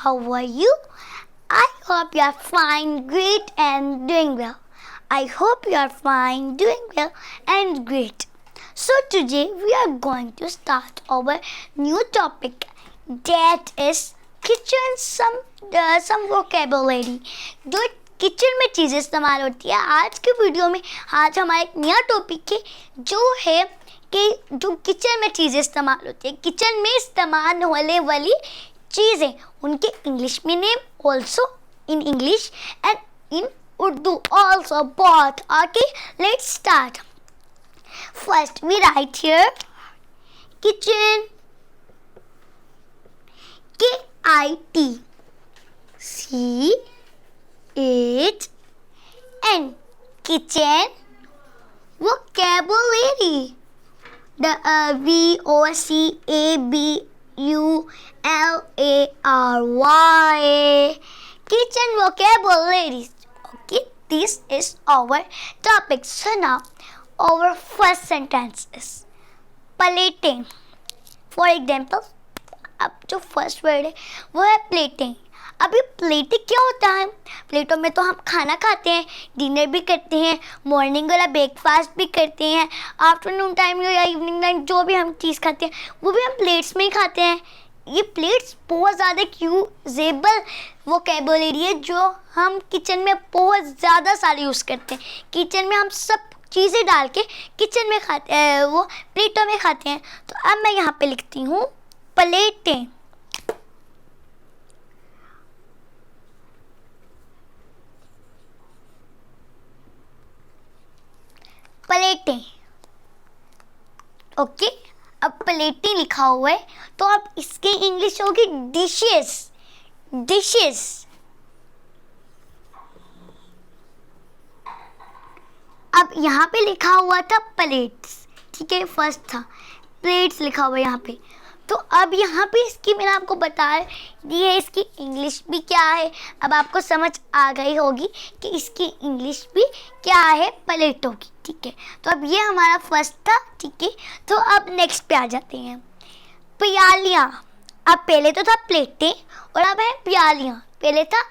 how are you? I hope you are fine, great and doing well. I hope you are fine, doing well and great. So today we are going to start our new topic, that is kitchen some vocabulary. जो kitchen में चीज़ें इस्तेमाल होती है, आज के video में आज हमारा एक नया टॉपिक है जो है कि जो किचन में चीज़ें इस्तेमाल होती है, किचन में इस्तेमाल होने वाली चीज़ें, उनके इंग्लिश में name also in English and in Urdu also both. Okay, let's start. First we write here kitchen, KITCHEN, kitchen. Vocabulary, the VOCABULARY, kitchen vocabularies. Okay, this is our topic. So now our first sentence is plating. For example, अब जो first word है वो है plating. अभी plating क्या होता है? प्लेटों में तो हम खाना खाते हैं, डिनर भी करते हैं, मॉर्निंग वाला ब्रेकफास्ट भी करते हैं, आफ्टरनून टाइम या इवनिंग टाइम जो भी हम चीज़ खाते हैं वो भी हम प्लेट्स में ही खाते हैं. ये प्लेट्स बहुत ज़्यादा यूजेबल वोकेबुलरी है जो हम किचन में बहुत ज़्यादा सारे यूज़ करते हैं. किचन में हम सब चीज़ें डाल के किचन में खाते हैं, वो प्लेटों में खाते हैं. तो अब मैं यहाँ पे लिखती हूँ प्लेटें. प्लेटें. ओके, अब प्लेटें लिखा हुआ है तो अब इसकी इंग्लिश होगी डिशेस. डिशेस. अब यहाँ पे लिखा हुआ था प्लेट्स, ठीक है, फर्स्ट था प्लेट्स लिखा हुआ है यहाँ पे. तो अब यहाँ पे इसकी मैंने आपको बता दी है इसकी इंग्लिश भी क्या है. अब आपको समझ आ गई होगी कि इसकी इंग्लिश भी क्या है प्लेटों की, ठीक है. तो अब ये हमारा फर्स्ट था, ठीक है. तो अब नेक्स्ट पे आ जाते हैं प्यालियाँ. अब पहले तो था प्लेटें और अब है प्यालियाँ. पहले था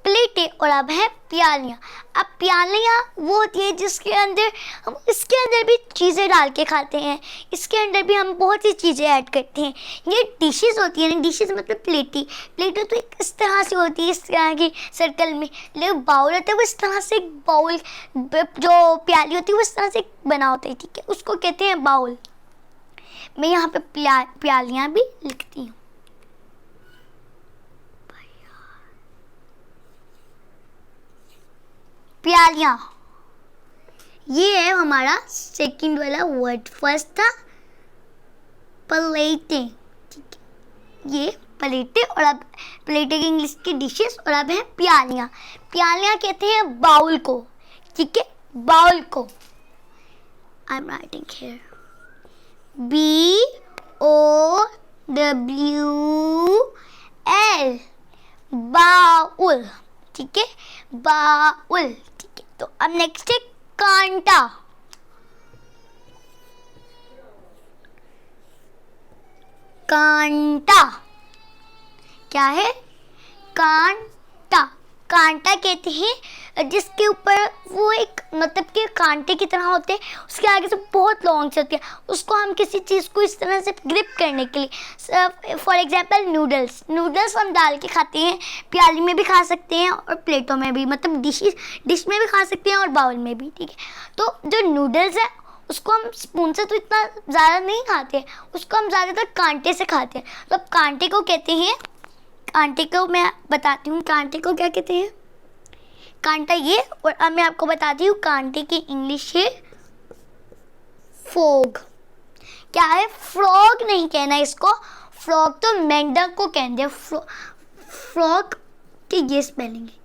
प्लेटें और अब है प्यालियाँ. अब प्यालियाँ वो होती है जिसके अंदर हम इसके अंदर भी चीज़ें डाल के खाते हैं, इसके अंदर भी हम बहुत सी चीज़ें ऐड करते हैं. ये डिशेस होती है ना, डिशेस मतलब प्लेटी. प्लेटें तो एक इस तरह से होती है, इस तरह की सर्कल में. लेकिन बाउल होता है वो इस तरह से, एक बाउल जो प्याली होती है वो इस तरह से बना होता है, ठीक है, उसको कहते हैं बाउल. मैं यहाँ पे प्यालियाँ भी लिखती हूँ. प्यालियाँ, ये है हमारा सेकंड वाला वर्ड. फर्स्ट था प्लेटें, ठीक है, ये प्लेटें और अब प्लेटें की इंग्लिश की डिशेस और अब है प्यालियाँ. प्यालियाँ कहते हैं बाउल को, ठीक है, बाउल को. I am writing here BOWL, bowl, ठीक है, बाउल, ठीक है. तो अब नेक्स्ट है कांटा. कांटा क्या है? कांटा. कांटा कहते हैं जिसके ऊपर वो एक मतलब कि कांटे की तरह होते हैं, उसके आगे से बहुत लॉन्ग से होती है, उसको हम किसी चीज़ को इस तरह से ग्रिप करने के लिए. फॉर एग्जांपल नूडल्स हम डाल के खाते हैं, प्याली में भी खा सकते हैं और प्लेटों में भी, मतलब डिश में भी खा सकते हैं और बाउल में भी, ठीक है. तो जो नूडल्स है उसको हम स्पून से तो इतना ज़्यादा नहीं खाते, उसको हम ज़्यादातर कांटे से खाते हैं. तो अब कांटे को कहते हैं, कांटे को मैं बताती हूँ कांटे को क्या कहते हैं. कांटा ये, और अब मैं आपको बताती हूँ कांटे की इंग्लिश है फोग. क्या है? फ्रॉग नहीं कहना इसको, फ्रॉग तो मेंढक को कहते हैं. फ्रॉग की ये स्पेलिंग है.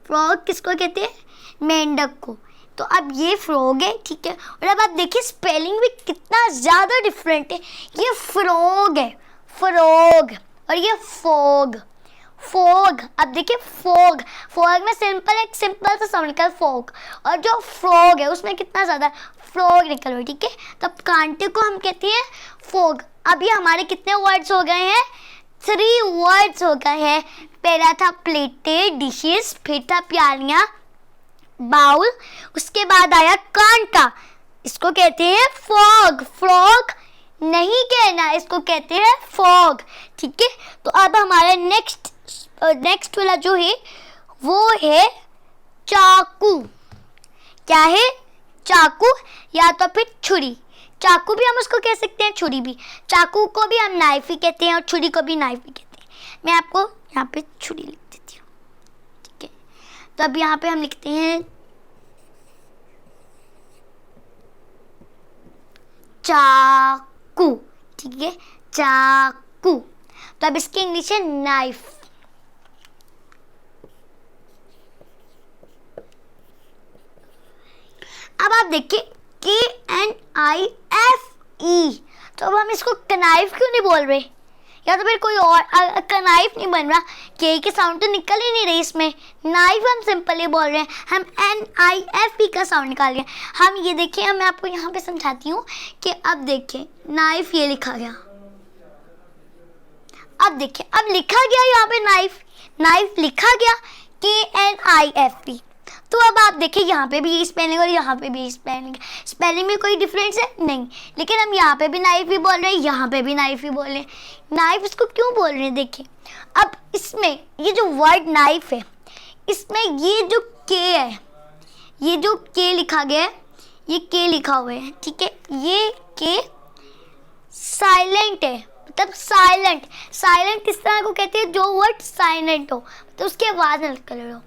फ्रॉग किसको कहते हैं? मेंढक को. तो अब ये फ्रॉग है, ठीक है. और अब आप देखिए स्पेलिंग भी कितना ज़्यादा डिफरेंट है. ये फ्रॉग है, फ्रॉग, और ये फोग, फोग. अब देखिए फोग, फोग में एक सिंपल सा साउंड निकल फोग, और जो फ्रॉग है उसमें कितना ज़्यादा फ्रॉग निकल रहा है, ठीक है. तब कांटे को हम कहते हैं फोग. अब ये हमारे कितने वर्ड्स हो गए हैं? 3 वर्ड्स हो गए हैं। पहला था प्लेटेड डिशेस, फिर था प्यालियां बाउल, उसके बाद आया कांटा, इसको कहते हैं फॉग। फ्रॉग नहीं कहना, इसको कहते हैं फॉग। ठीक है, तो अब हमारा नेक्स्ट वाला जो है वो है चाकू। क्या है? चाकू या तो फिर छुरी। चाकू भी हम उसको कह सकते हैं, छुरी भी। चाकू को भी हम नाइफ ही कहते हैं और छुरी को भी नाइफ ही कहते हैं। मैं आपको यहाँ पे छुरी लिख देती हूँ। ठीक है, तो अब यहाँ पे हम लिखते हैं चाकू। ठीक है, चाकू। तो अब इसकी इंग्लिश है नाइफ। अब आप देखिए KNIFE, तो अब हम इसको कनाइफ क्यों नहीं बोल रहे? या तो फिर कोई और कनाइफ नहीं बन रहा, के की साउंड तो निकल ही नहीं रही इसमें। नाइफ हम सिंपली बोल रहे हैं, हम NIFE का साउंड निकाल रहे हैं। हम ये देखिए, मैं आपको यहाँ पे समझाती हूँ कि अब देखिए नाइफ ये लिखा गया, अब देखिए अब लिखा गया यहाँ पे नाइफ, नाइफ लिखा गया KNIFE। तो अब आप देखिए यहाँ पे भी ये स्पेलिंग और यहाँ पे भी स्पेलिंग, स्पेलिंग में कोई डिफरेंस है नहीं, लेकिन हम यहाँ पे भी नाइफ ही बोल रहे हैं, यहाँ पे भी नाइफ ही बोल रहे हैं। नाइफ इसको क्यों बोल रहे हैं? देखिए अब इसमें ये जो वर्ड नाइफ है, इसमें ये जो के है, ये जो के लिखा गया है, ये के लिखा हुआ है। ठीक है, ये के साइलेंट है, मतलब साइलेंट। साइलेंट किस तरह को कहते हैं? जो वर्ड साइलेंट हो, तो उसकी आवाज न निकल हो।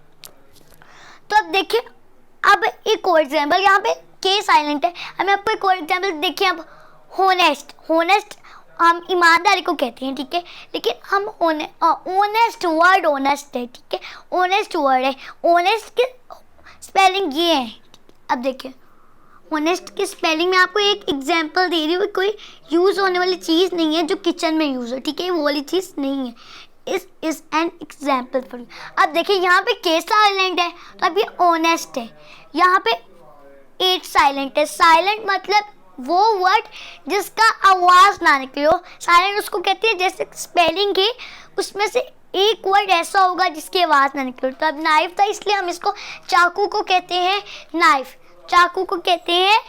तो अब देखिए, अब एक और एग्जाम्पल, यहाँ पे के साइलेंट है। हमें आपको एक और एग्जाम्पल देखिए। अब होनेस्ट, होनेस्ट हम ईमानदारी को कहते हैं। ठीक है, लेकिन हम ऑनेस्ट वर्ड ऑनेस्ट है। ठीक है, ऑनेस्ट वर्ड है। ऑनेस्ट की स्पेलिंग ये है। अब देखिए ऑनेस्ट की स्पेलिंग में आपको एक एग्जाम्पल दे रही हूँ, कोई यूज़ होने वाली चीज़ नहीं है जो किचन में यूज़ हो। ठीक है, वो वाली चीज़ नहीं है। Is an example for you. अब देखिए यहाँ पे के साइलेंट है, तो अब ये ऑनेस्ट है। यहाँ पे एट साइलेंट है। साइलेंट मतलब वो वर्ड जिसका आवाज़ ना निकले हो, साइलेंट उसको कहते हैं। जैसे स्पेलिंग है, उसमें से एक वर्ड ऐसा होगा जिसकी आवाज़ ना निकले। तो अब नाइफ था, इसलिए हम इसको चाकू को कहते हैं नाइफ, चाकू को कहते हैं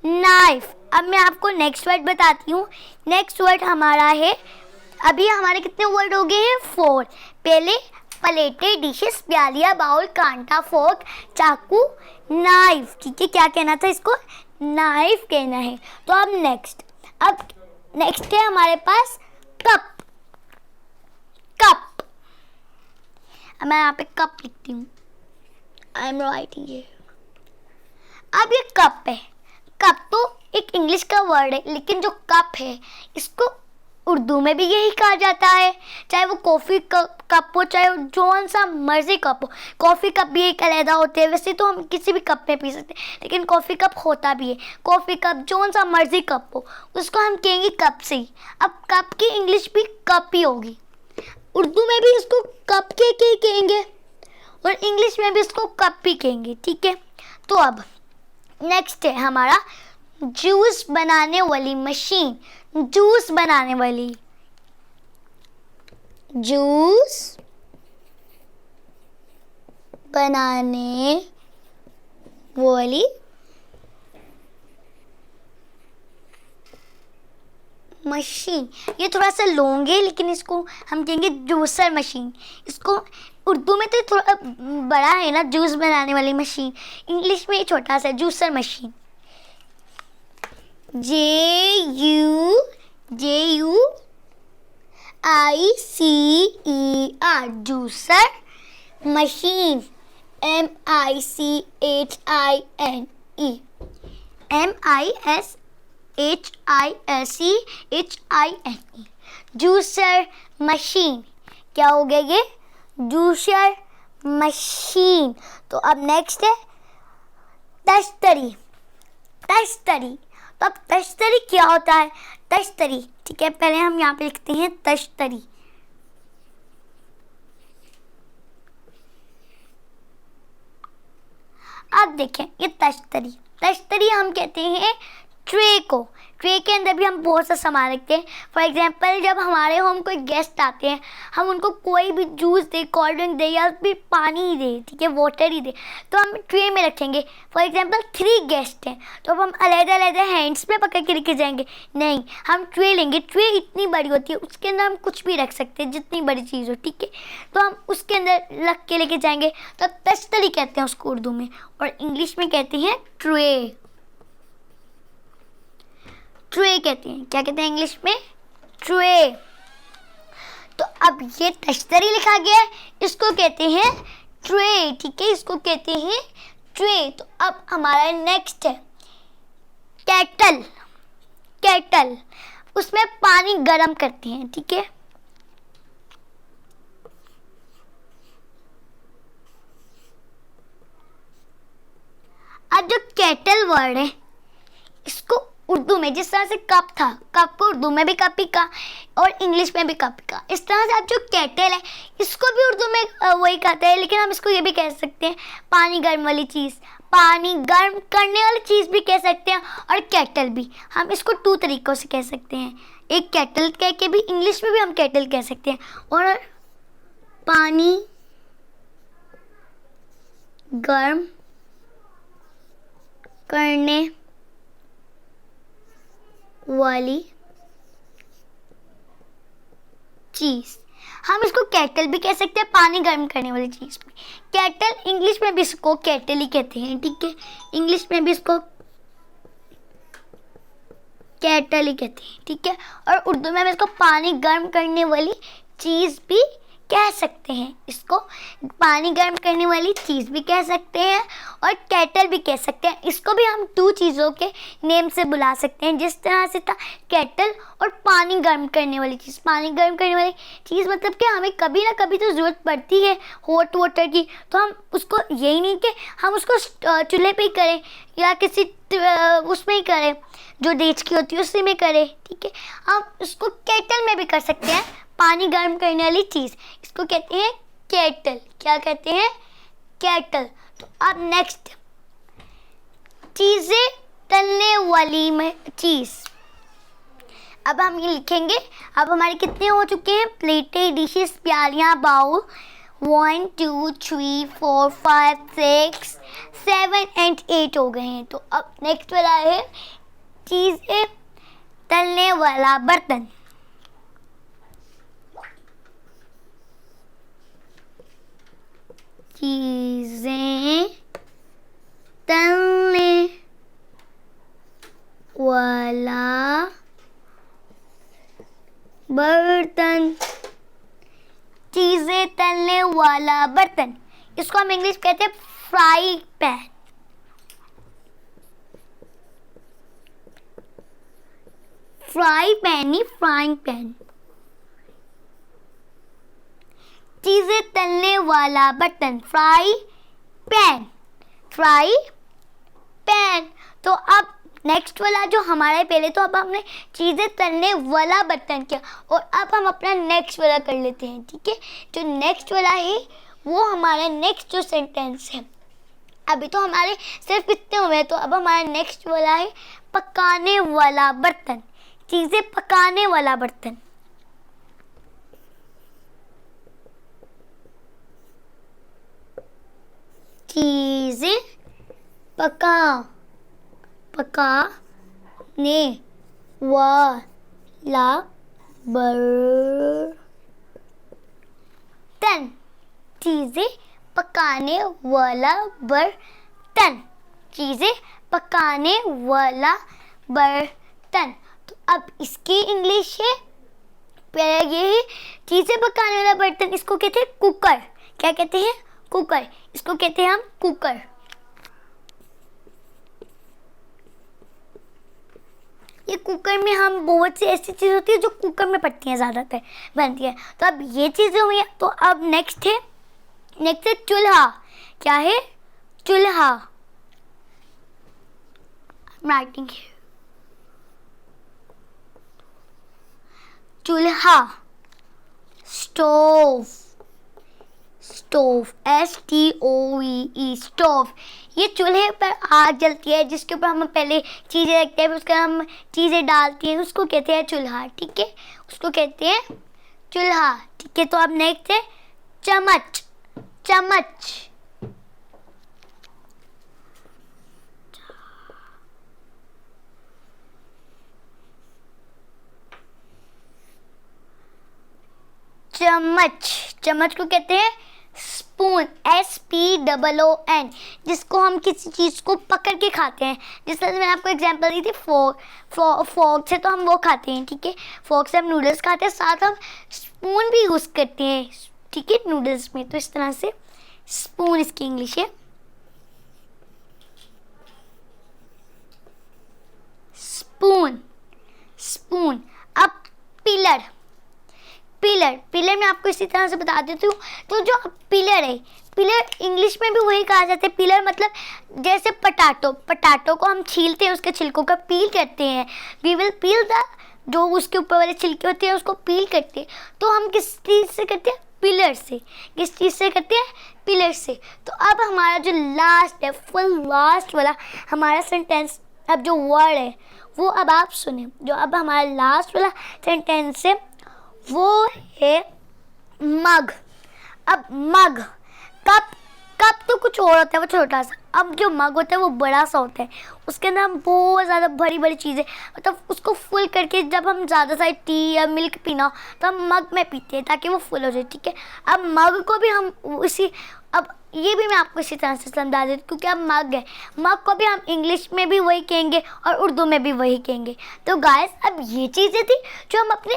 नाइफ। अब मैं आपको नेक्स्ट वर्ड बताती हूँ। नेक्स्ट वर्ड हमारा है, अभी हमारे कितने वर्ड हो गए हैं? 4। पहले प्लेटें, डिशेस, प्यालियाँ, बाउल, कांटा, फोर्क, चाकू, नाइफ। ठीक है, क्या कहना था इसको? नाइफ कहना है। तो अब नेक्स्ट है हमारे पास कप। कप, अब मैं यहाँ पे कप लिखती हूँ, आई एम राइटिंग ये। अब ये कप है। कप तो एक इंग्लिश का वर्ड है, लेकिन जो कप है इसको उर्दू में भी यही कहा जाता है। चाहे वो कॉफ़ी कप हो, चाहे जौन सा मर्जी कप हो। कॉफ़ी कप भी एक अलहदा होते हैं, वैसे तो हम किसी भी कप में पी सकते हैं, लेकिन कॉफ़ी कप होता भी है। कॉफ़ी कप जौन सा मर्जी कप हो, उसको हम कहेंगे कप से ही। अब कप की इंग्लिश भी कप ही होगी। उर्दू में भी इसको कप के कहेंगे और इंग्लिश में भी इसको कप ही कहेंगे। ठीक है, तो अब नेक्स्ट है हमारा जूस बनाने वाली मशीन। जूस बनाने वाली, जूस बनाने वाली मशीन। ये थोड़ा सा लॉन्ग है, लेकिन इसको हम कहेंगे जूसर मशीन। इसको उर्दू में तो थोड़ा बड़ा है ना, जूस बनाने वाली मशीन। इंग्लिश में छोटा सा juicer machine. JUICER, juicer machine. MICHINE, juicer machine. क्या हो गया ये? Juicer machine. तो अब नेक्स्ट है तश्तरी। तश्तरी, तो अब तश्तरी क्या होता है? तश्तरी, ठीक है, पहले हम यहाँ पे लिखते हैं तश्तरी। अब देखें ये तश्तरी, तश्तरी हम कहते हैं ट्रे के अंदर भी हम बहुत सा सामान रखते हैं। फॉर एग्जांपल जब हमारे होम कोई गेस्ट आते हैं, हम उनको कोई भी जूस दे, कोल्ड ड्रिंक दे या फिर पानी ही दे, ठीक है, वाटर ही दे, तो हम ट्रे में रखेंगे। फॉर एग्जांपल 3 गेस्ट हैं, तो अब हम अलग-अलग हैंड्स में पकड़ के लेके जाएंगे? नहीं, हम ट्रे लेंगे। ट्रे इतनी बड़ी होती है, उसके अंदर हम कुछ भी रख सकते हैं, जितनी बड़ी चीज़ हो, ठीक है। तो हम उसके अंदर रख के लेके जाएंगे। तो तश्तरी कहते हैं उसको उर्दू में, और इंग्लिश में कहते हैं ट्रे। ट्रे कहते हैं, क्या कहते हैं इंग्लिश में? ट्रे। तो अब ये तश्तरी लिखा गया है, इसको कहते हैं ट्रे, ठीक है, इसको कहते हैं ट्रे। तो अब हमारा नेक्स्ट है केटल। केटल, उसमें पानी गर्म करते हैं, ठीक है। अब जो केटल वर्ड है, इसको उर्दू में जिस तरह से कप था, कप को उर्दू में भी कप ही कहा और इंग्लिश में भी कप ही कहा, इस तरह से अब जो केटल है, इसको भी उर्दू में वही कहते हैं, लेकिन हम इसको ये भी कह सकते हैं पानी गर्म वाली चीज़, पानी गर्म करने वाली चीज़ भी कह सकते हैं, और केटल भी। हम इसको 2 तरीक़ों से कह सकते हैं। एक केटल कह के भी, इंग्लिश में भी हम केटल कह सकते हैं, और पानी गर्म करने वाली चीज़, हम इसको केटल भी कह सकते हैं, पानी गर्म करने वाली चीज़ भी। केटल, इंग्लिश में भी इसको केटल ही कहते हैं, ठीक है, इंग्लिश में भी इसको केटल ही कहते हैं, ठीक है। और उर्दू में हम इसको पानी गर्म करने वाली चीज़ भी कह सकते हैं। इसको पानी गर्म करने वाली चीज़ भी कह सकते हैं और केटल भी कह सकते हैं। इसको भी हम 2 चीज़ों के नेम से बुला सकते हैं, जिस तरह से था केटल और पानी गर्म करने वाली चीज़। पानी गर्म करने वाली चीज़ मतलब कि हमें कभी ना कभी तो ज़रूरत पड़ती है हॉट वाटर की, तो हम उसको यही नहीं कि हम उसको चूल्हे पे ही करें या किसी उसमें ही करें, जो डेचकी होती है उसी में करें, ठीक है। हम उसको केटल में भी कर सकते हैं, पानी गर्म करने वाली चीज़, इसको कहते हैं केटल। क्या कहते हैं? केटल। तो अब नेक्स्ट, चीज़ें तलने वाली में चीज़। अब हम ये लिखेंगे। अब हमारे कितने हो चुके हैं? प्लेटें, डिशेस, प्यालियाँ, बाउल। 1 2 3 4 5 6 7 एंड 8 हो गए हैं। तो अब नेक्स्ट वाला है चीज़ें तलने वाला बर्तन। चीज़ें तलने वाला बर्तन। चीज़ें तलने वाला बर्तन, इसको हम इंग्लिश कहते हैं फ्राई पैन। फ्राई पैन नहीं, फ्राइंग पैन। चीज़ें तलने वाला बर्तन, फ्राई पैन, फ्राई पैन। तो अब नेक्स्ट वाला जो हमारे, पहले तो अब हमने चीज़ें तलने वाला बर्तन किया और अब हम अपना नेक्स्ट वाला कर लेते हैं, ठीक है। जो नेक्स्ट वाला है वो हमारा नेक्स्ट जो सेंटेंस है, अभी तो हमारे सिर्फ कितने हुए, तो अब हमारा नेक्स्ट वाला है पकाने वाला बर्तन। चीज़ें पकाने वाला बर्तन। चीज़ें पकाने वाला बर्तन। चीज़ें पकाने वाला बर्तन। चीज़ें पकाने वाला बर्तन। तो अब इसकी इंग्लिश है, पहले ये चीज़ें पकाने वाला बर्तन, इसको कहते हैं कुकर। क्या कहते हैं? कुकर। इसको कहते हैं हम कुकर। ये कुकर में हम बहुत सी ऐसी चीज़ होती है जो कुकर में पड़ती हैं, ज़्यादातर बनती है। तो अब ये चीज़ें हुई हैं। तो अब नेक्स्ट है चूल्हा। क्या है? चूल्हा। राइटिंग है चूल्हा। स्टोव। Stove, STOVE, stove. ये चूल्हे पर आग जलती है जिसके ऊपर हम पहले चीज़ें रखते हैं, फिर उसके हम चीज़ें डालते हैं, उसको कहते हैं चूल्हा। ठीक है, उसको कहते हैं चूल्हा। ठीक है, तो अब नेक्स्ट है चम्मच। चम्मच, चम्मच। चम्मच को कहते हैं स्पून। SPOON, जिसको हम किसी चीज़ को पकड़ के खाते हैं। जिस तरह से मैंने आपको एग्जांपल दी थी फोर्क से, तो हम वो खाते हैं। ठीक है, फोर्क से हम नूडल्स खाते हैं, साथ हम स्पून भी यूज़ करते हैं। ठीक है, नूडल्स में। तो इस तरह से स्पून इसकी इंग्लिश है। Spoon, spoon. अब पिलर। पिलर, पिलर मैं आपको इसी तरह से बता देती हूँ। तो जो पिलर है, पिलर इंग्लिश में भी वही कहा जाता है। पिलर मतलब जैसे पटाटो को हम छीलते हैं, उसके छिलकों का पील करते हैं। वी विल पील द, जो उसके ऊपर वाले छिलके होते हैं उसको पील करते हैं। तो हम किस चीज़ से करते हैं? पिलर से। किस चीज़ से करते हैं? पिलर से। तो अब हमारा जो लास्ट है, फुल लास्ट वाला हमारा सेंटेंस, अब जो वर्ड है वो अब आप सुने। जो अब हमारा लास्ट वाला सेंटेंस है वो है मग। अब मग, कप तो कुछ और होता है, वो छोटा सा। अब जो मग होता है वो बड़ा सा होता है, उसके अंदर हम बहुत ज़्यादा बड़ी बड़ी चीज़ें, मतलब उसको फुल करके जब हम ज़्यादा सारी टी या मिल्क पीना हो तो हम मग में पीते हैं ताकि वो फुल हो जाए। ठीक है, अब मग को भी हम उसी, अब ये भी मैं आपको इसी तरह से समझा देती हूँ, क्योंकि अब मग है, मग को भी हम इंग्लिश में भी वही कहेंगे और उर्दू में भी वही कहेंगे। तो गाइस, अब ये चीज़ें थी जो हम अपने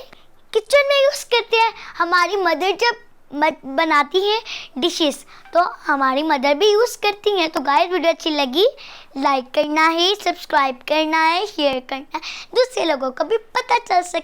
किचन में यूज़ करते हैं। हमारी मदर जब बनाती हैं डिशेस तो हमारी मदर भी यूज़ करती हैं। तो गाइस, वीडियो अच्छी लगी लाइक करना है, सब्सक्राइब करना है, शेयर करना है, दूसरे लोगों को भी पता चल सके।